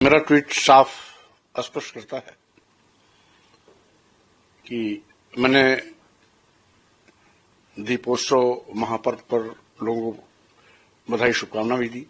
मेरा ट्वीट साफ स्पष्ट करता है कि मैंने दीपोत्सव महापर्व पर लोगों को बधाई शुभकामना भी दी।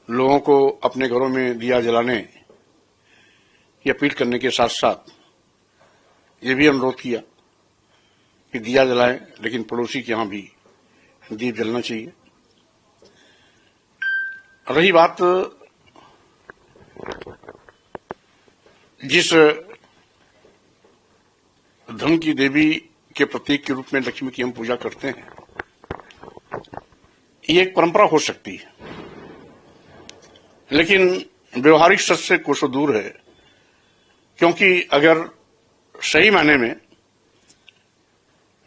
लोगों को अपने घरों में दिया जलाने की अपील करने के साथ साथ ये भी अनुरोध किया कि दिया जलाएं, लेकिन पड़ोसी के यहां भी दीप जलना चाहिए। रही बात जिस धन की देवी के प्रतीक के रूप में लक्ष्मी की हम पूजा करते हैं, ये एक परंपरा हो सकती है, लेकिन व्यवहारिक सच से कोसों दूर है। क्योंकि अगर सही मायने में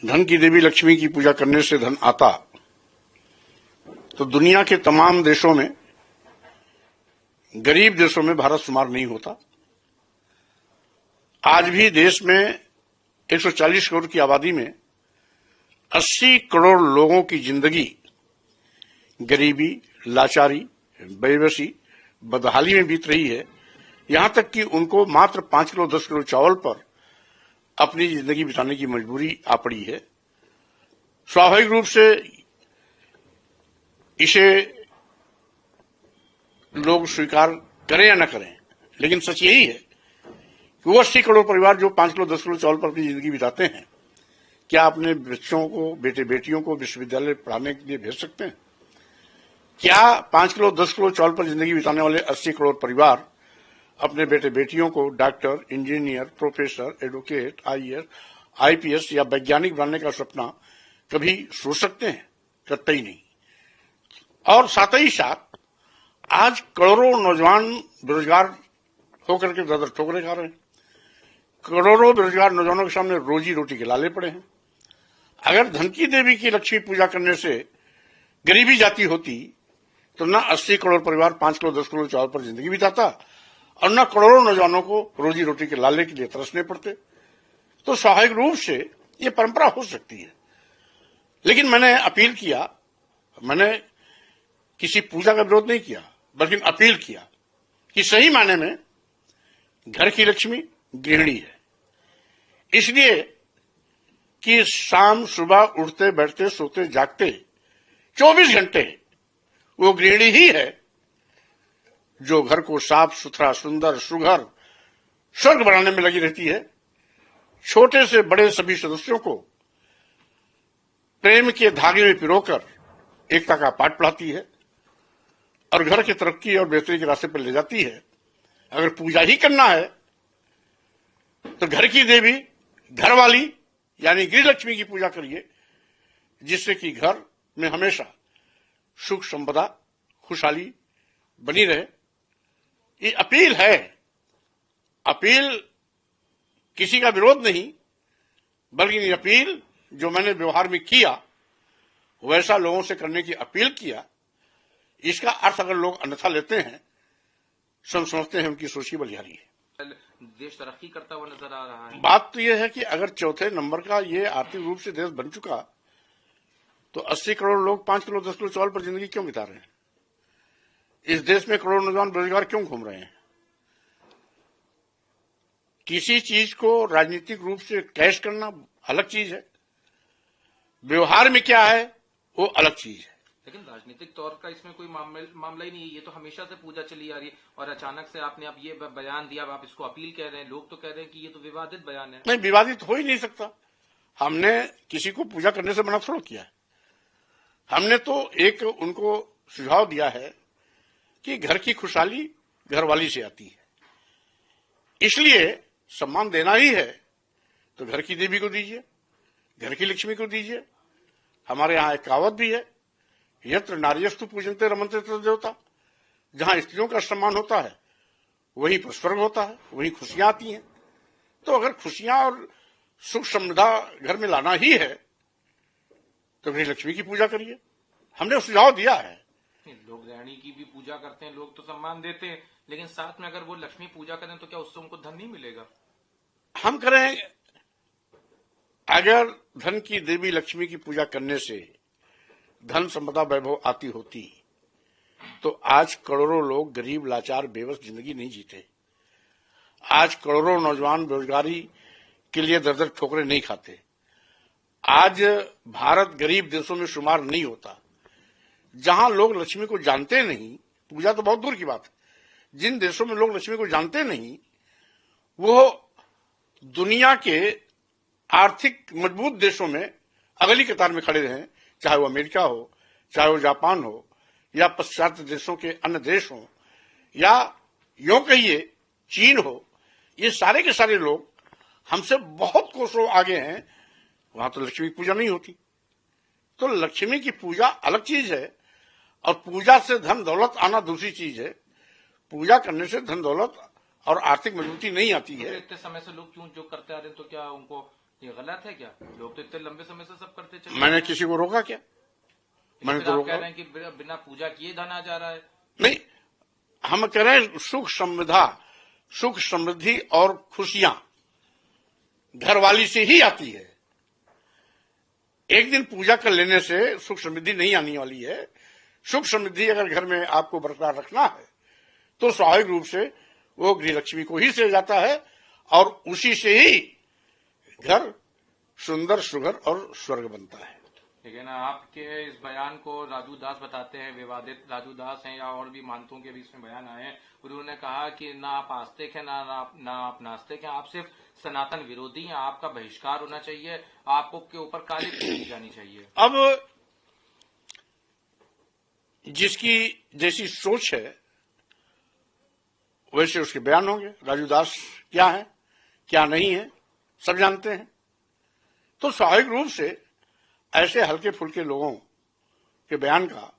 धन की देवी लक्ष्मी की पूजा करने से धन आता, तो दुनिया के तमाम देशों में, गरीब देशों में भारत शुमार नहीं होता। आज भी देश में 140 करोड़ की आबादी में 80 करोड़ लोगों की जिंदगी गरीबी, लाचारी, बेबसी, बदहाली में बीत रही है। यहां तक कि उनको मात्र 5 किलो 10 किलो चावल पर अपनी जिंदगी बिताने की मजबूरी आ पड़ी है। स्वाभाविक रूप से इसे लोग स्वीकार करें या न करें, लेकिन सच यही है कि वो 80 करोड़ परिवार जो 5 किलो 10 किलो चावल पर अपनी जिंदगी बिताते हैं, क्या अपने बच्चों को, बेटे बेटियों को विश्वविद्यालय पढ़ाने के लिए भेज सकते हैं? क्या 5 किलो 10 किलो चावल पर जिंदगी बिताने वाले 80 करोड़ परिवार अपने बेटे बेटियों को doctor, engineer, professor, advocate, IAS, IPS या वैज्ञानिक बनने का सपना कभी सोच सकते हैं? कतई नहीं। और साथ ही साथ आज करोड़ों नौजवान बेरोजगार होकर के दर ठोकरे खा रहे हैं। करोड़ों बेरोजगार नौजवानों के सामने रोजी रोटी के लाले पड़े हैं। अगर धन की देवी की लक्ष्मी पूजा करने से गरीबी जाती होती, तो न 80 करोड़ परिवार 5 किलो 10 किलो चावल पर जिंदगी बिताता और न करोड़ों नौजवानों को रोजी रोटी के लाले के लिए तरसने पड़ते। तो स्वाभाविक रूप से ये परंपरा हो सकती है। लेकिन मैंने अपील किया, मैंने किसी पूजा का विरोध नहीं किया, बल्कि अपील किया कि सही मायने में घर की लक्ष्मी गृहिणी है। इसलिए कि शाम सुबह उठते बैठते सोते जागते 24 घंटे वो गृहिणी ही है जो घर को साफ सुथरा, सुंदर, सुघर, स्वर्ग बनाने में लगी रहती है। छोटे से बड़े सभी सदस्यों को प्रेम के धागे में पिरोकर एकता का पाठ पढ़ाती है और घर की तरक्की और बेहतरी के रास्ते पर ले जाती है। अगर पूजा ही करना है तो घर की देवी, घर वाली यानी गृह लक्ष्मी की पूजा करिए, जिससे कि घर में हमेशा सुख संपदा, खुशहाली बनी रहे। ये अपील है, अपील किसी का विरोध नहीं, बल्कि ये अपील जो मैंने व्यवहार में किया वैसा लोगों से करने की अपील किया। इसका अर्थ अगर लोग अन्यथा लेते हैं, समझते हैं उनकी सोची बलिहारी है। देश तरक्की करता हुआ नजर आ रहा है। बात तो यह है कि अगर चौथे नंबर का ये आर्थिक रूप से देश बन चुका, तो 80 करोड़ लोग 5 किलो 10 किलो चावल पर जिंदगी क्यों बिता रहे हैं? इस देश में करोड़ नौजवान बेरोजगार क्यों घूम रहे हैं? किसी चीज को राजनीतिक रूप से कैश करना अलग चीज है, व्यवहार में क्या है वो अलग चीज है। लेकिन राजनीतिक तौर का इसमें कोई मामला ही नहीं है। ये तो हमेशा से पूजा चली आ रही है और अचानक से आपने अब ये बयान दिया, अब आप इसको अपील कह रहे हैं। लोग तो कह रहे हैं कि ये तो विवादित बयान है। नहीं, विवादित हो ही नहीं सकता। हमने किसी को पूजा करने से मना थोड़ा किया है। हमने तो एक उनको सुझाव दिया है कि घर की खुशहाली घर वाली से आती है, इसलिए सम्मान देना ही है तो घर की देवी को दीजिए, घर की लक्ष्मी को दीजिए। हमारे यहाँ एक कहावत भी है, यत्र नार्यस्तु पूजन्ते रमन्ते तत्र देवता। जहां स्त्रियों का सम्मान होता है वहीं पर स्वर्ग होता है, वहीं खुशियां आती हैं। तो अगर खुशियां और सुख समृद्धा घर में लाना ही है तो गृह लक्ष्मी की पूजा करिए। हमने सुझाव दिया है। लोग गृहिणी की भी पूजा करते हैं, लोग तो सम्मान देते हैं, लेकिन साथ में अगर वो लक्ष्मी पूजा करें तो क्या उससे उनको धन नहीं मिलेगा? हम करें, अगर धन की देवी लक्ष्मी की पूजा करने से धन संपदा वैभव आती होती, तो आज करोड़ों लोग गरीब, लाचार, बेबस जिंदगी नहीं जीते। आज करोड़ों नौजवान बेरोजगारी के लिए दर दर ठोकरें नहीं खाते। आज भारत गरीब देशों में शुमार नहीं होता। जहां लोग लक्ष्मी को जानते नहीं, पूजा तो बहुत दूर की बात है, जिन देशों में लोग लक्ष्मी को जानते नहीं, वो दुनिया के आर्थिक मजबूत देशों में अगली कतार में खड़े हैं, चाहे वो अमेरिका हो, चाहे वो जापान हो, या पाश्चात्य देशों के अन्य देश हो, या यूं कहिए चीन हो। ये सारे के सारे लोग हमसे बहुत कोसों आगे हैं। वहां तो लक्ष्मी की पूजा नहीं होती। तो लक्ष्मी की पूजा अलग चीज है और पूजा से धन दौलत आना दूसरी चीज है। पूजा करने से धन दौलत और आर्थिक मजबूती नहीं आती है। तो इतने समय से लोग क्यों जो करते आ रहे हैं, तो क्या उनको ये गलत है क्या? लोग तो इतने लंबे समय से सब करते चले। मैंने किसी को रोका क्या? मैंने तो रोका कह रहे हैं कि बिना पूजा किए धन आ जा रहा है। नहीं, हम कह रहे हैं सुख समृद्धि और खुशियां घरवाली से ही आती है। एक दिन पूजा कर लेने से सुख समृद्धि नहीं आने वाली है। सुख समृद्धि अगर घर में आपको बरकरार रखना है तो स्वाभाविक रूप से वो गृह लक्ष्मी को ही से जाता है और उसी से ही घर सुंदर, सुघर और स्वर्ग बनता है। लेकिन आपके इस बयान को राजू दास बताते हैं, विवादित राजू दास हैं या और भी मानतों के भी इसमें बयान आए हैं। उन्होंने कहा कि ना आप आस्तिक हैं, ना आप नास्तिक हैं, आप सिर्फ सनातन विरोधी हैं, आपका बहिष्कार होना चाहिए, आपको के ऊपर कार्रवाई की जानी चाहिए। अब जिसकी जैसी सोच है वैसे उसके बयान होंगे। राजू दास क्या है, क्या नहीं है, सब जानते हैं। तो स्वाभाविक रूप से ऐसे हल्के फुल्के लोगों के बयान का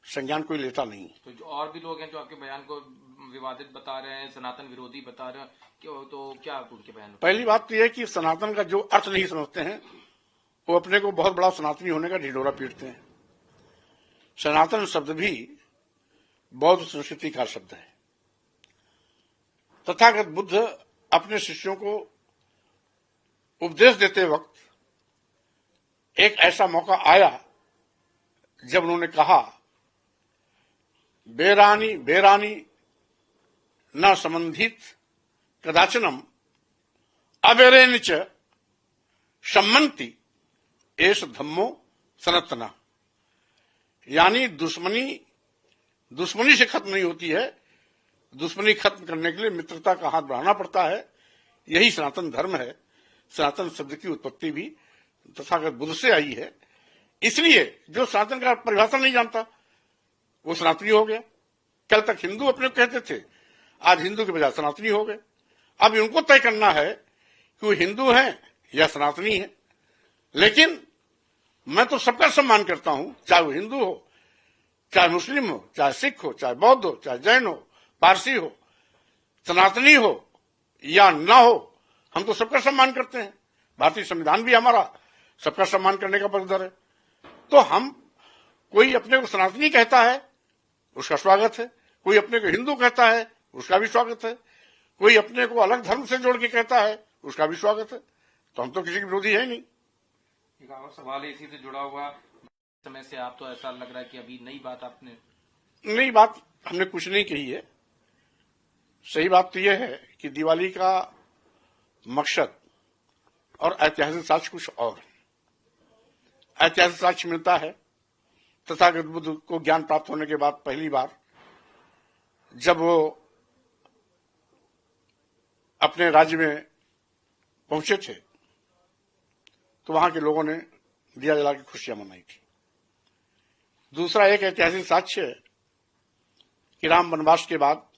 संज्ञान कोई लेता नहीं। तो जो और भी लोग हैं जो आपके बयान को विवादित बता रहे हैं, सनातन विरोधी बता रहे हैं, तो क्या उनके बयान? पहली बात तो यह कि सनातन का जो अर्थ नहीं समझते हैं वो अपने को बहुत बड़ा सनातनी होने का ढिढोरा पीटते हैं। सनातन शब्द भी बौद्ध संस्कृति का शब्द है। तथागत बुद्ध अपने शिष्यों को उपदेश देते वक्त एक ऐसा मौका आया जब उन्होंने कहा, बेरानी बेरानी न संबंधित कदाचनम अबेरेन च सम्मन्ति एष धम्मो सनातना। यानी दुश्मनी से खत्म नहीं होती है। दुश्मनी खत्म करने के लिए मित्रता का हाथ बढ़ाना पड़ता है। यही सनातन धर्म है। सनातन शब्द की उत्पत्ति भी तथागत बुद्ध से आई है। इसलिए जो सनातन का परिभाषा नहीं जानता वो सनातनी हो गया। कल तक हिंदू अपने को कहते थे, आज हिंदू के बजाय सनातनी हो गए। अब इनको तय करना है कि वो हिंदू हैं या सनातनी है। लेकिन मैं तो सबका सम्मान करता हूं, चाहे वो हिंदू हो, चाहे मुस्लिम हो, चाहे सिख हो, चाहे बौद्ध हो, चाहे जैन हो, पारसी हो, सनातनी हो या ना हो, हम तो सबका सम्मान करते हैं। भारतीय संविधान भी हमारा सबका सम्मान करने का पक्षधर है। तो हम, कोई अपने को सनातनी कहता है उसका स्वागत है, कोई अपने को हिंदू कहता है उसका भी स्वागत है, कोई अपने को अलग धर्म से जोड़ के कहता है उसका भी स्वागत है। तो हम तो किसी के विरोधी है नहीं। एक और सवाल है इसी से जुड़ा हुआ, समय से आप तो ऐसा लग रहा है कि अभी नई बात हमने कुछ नहीं कही है। सही बात तो यह है कि दिवाली का मकसद और ऐतिहासिक साक्ष्य कुछ और। ऐतिहासिक साक्ष्य मिलता है तथागत बुद्ध को ज्ञान प्राप्त होने के बाद पहली बार जब वो अपने राज्य में पहुंचे थे तो वहां के लोगों ने दिया जला के खुशियां मनाई थी। दूसरा एक ऐतिहासिक साक्ष्य है कि राम वनवास के बाद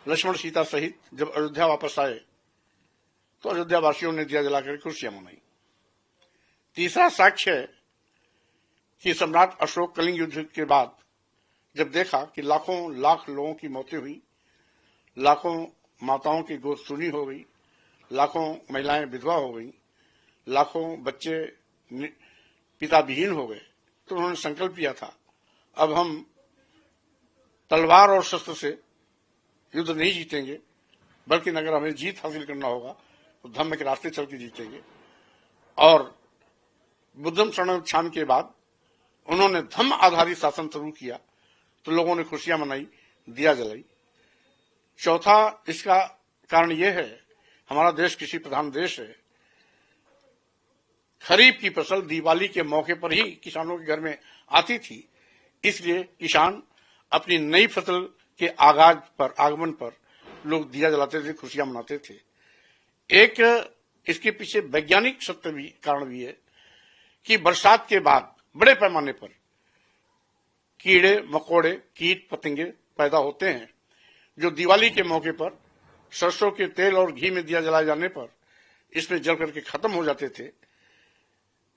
लक्ष्मण सीता सहित जब अयोध्या वापस आए तो अयोध्या वासियों ने दिया जलाकर खुशियां मनाई। तीसरा साक्ष्य है कि सम्राट अशोक कलिंग युद्ध के बाद जब देखा कि लाखों लाख लोगों की मौतें हुई, लाखों माताओं की गोद सूनी हो गई, लाखों महिलाएं विधवा हो गई, लाखों बच्चे पिता विहीन हो गए, तो उन्होंने संकल्प किया था अब हम तलवार और शस्त्र से युद्ध नहीं जीतेंगे, बल्कि अगर हमें जीत हासिल करना होगा तो धम्म के रास्ते चल के जीतेंगे। और बुद्धम शरणम छान के बाद उन्होंने धम्म आधारित शासन शुरू किया तो लोगों ने खुशियां मनाई, दिया जलाई। चौथा इसका कारण यह है, हमारा देश कृषि प्रधान देश है। खरीफ की फसल दिवाली के मौके पर ही किसानों के घर में आती थी, इसलिए किसान अपनी नई फसल के आगमन पर लोग दिया जलाते थे, खुशियां मनाते थे। एक इसके पीछे वैज्ञानिक सत्य भी कारण भी है कि बरसात के बाद बड़े पैमाने पर कीड़े मकोड़े, कीट पतंगे पैदा होते हैं, जो दिवाली के मौके पर सरसों के तेल और घी में दिया जलाए जाने पर इसमें जल करके खत्म हो जाते थे,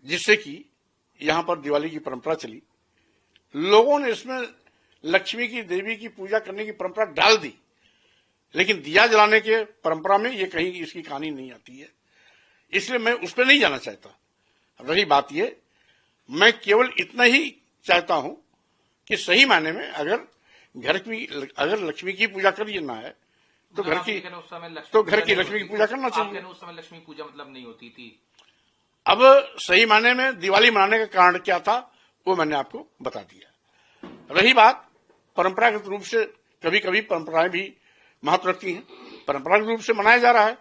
जिससे कि यहां पर दिवाली की परंपरा चली। लोगों ने इसमें लक्ष्मी की, देवी की पूजा करने की परंपरा डाल दी, लेकिन दिया जलाने के परंपरा में ये कहीं इसकी कहानी नहीं आती है, इसलिए मैं उस पर नहीं जाना चाहता। रही बात ये, मैं केवल इतना ही चाहता हूं कि सही मायने में अगर लक्ष्मी की पूजा करना है तो घर की लक्ष्मी की पूजा करना चाहिए। उस समय लक्ष्मी पूजा मतलब नहीं होती थी। अब सही मायने में दिवाली मनाने का कारण क्या था वो मैंने आपको बता दिया। रही बात परंपरागत रूप से, कभी कभी परंपराएं भी महत्व रखती हैं, परंपरागत रूप से मनाया जा रहा है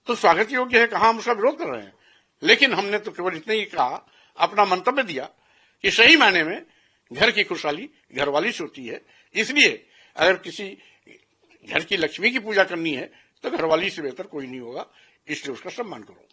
तो स्वागत योग्य है, कहां हम उसका विरोध कर रहे हैं। लेकिन हमने तो केवल इतना ही कहा, अपना मंतव्य दिया कि सही मायने में घर की खुशहाली घरवाली से होती है, इसलिए अगर किसी घर की लक्ष्मी की पूजा करनी है तो घरवाली से बेहतर कोई नहीं होगा, इसलिए उसका सम्मान करो।